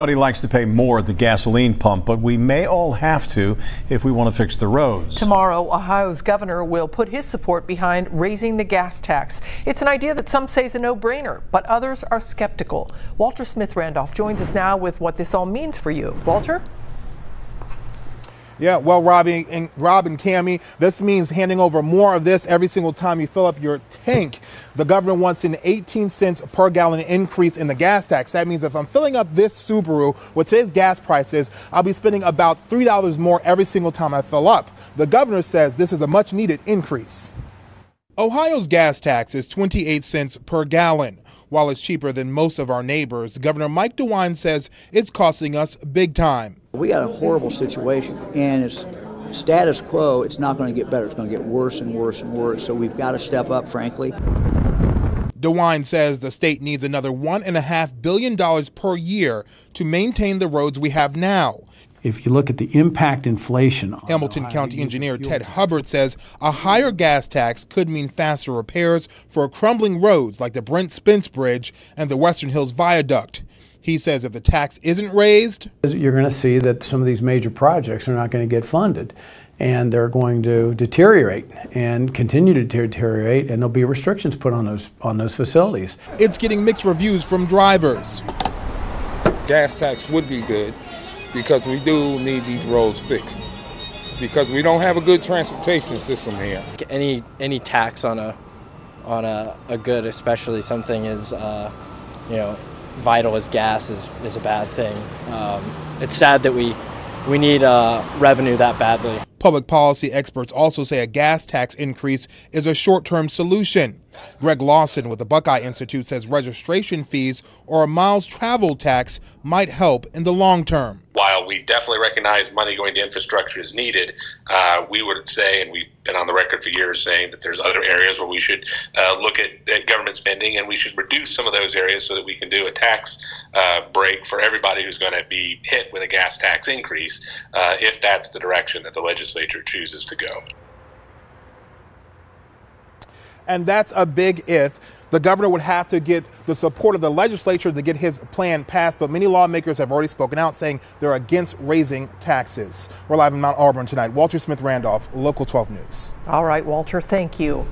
Everybody likes to pay more at the gasoline pump, but we may all have to if we want to fix the roads. Tomorrow, Ohio's governor will put his support behind raising the gas tax. It's an idea that some say is a no-brainer, but others are skeptical. Walter Smith-Randolph joins us now with what this all means for you. Walter? Yeah, well, Rob and Cammie, this means handing over more of this every single time you fill up your tank. The governor wants an 18 cents per gallon increase in the gas tax. That means if I'm filling up this Subaru with today's gas prices, I'll be spending about $3 more every single time I fill up. The governor says this is a much needed increase. Ohio's gas tax is 28 cents per gallon. While it's cheaper than most of our neighbors, Governor Mike DeWine says it's costing us big time. We got a horrible situation, and it's status quo. It's not going to get better. It's going to get worse and worse and worse. So we've got to step up, frankly. DeWine says the state needs another $1.5 billion per year to maintain the roads we have now. If you look at the impact inflation on Hamilton County Engineer Ted Hubbard says a higher gas tax could mean faster repairs for crumbling roads like the Brent Spence Bridge and the Western Hills Viaduct. He says if the tax isn't raised, you're going to see that some of these major projects are not going to get funded, and they're going to deteriorate and continue to deteriorate, and there'll be restrictions put on those facilities. It's getting mixed reviews from drivers. Gas tax would be good because we do need these roads fixed, because we don't have a good transportation system here. Any tax on a good, especially something as vital as gas, is a bad thing. It's sad that we need revenue that badly. Public policy experts also say a gas tax increase is a short-term solution. Greg Lawson with the Buckeye Institute says registration fees or a miles traveled tax might help in the long term. While we definitely recognize money going to infrastructure is needed, we would say, and we've been on the record for years saying that there's other areas where we should look at government spending, and we should reduce some of those areas so that we can do a tax break for everybody who's going to be hit with a gas tax increase, if that's the direction that the legislature chooses to go. And that's a big if. The governor would have to get the support of the legislature to get his plan passed, but many lawmakers have already spoken out saying they're against raising taxes. We're live in Mount Auburn tonight. Walter Smith-Randolph, Local 12 News. All right, Walter, thank you.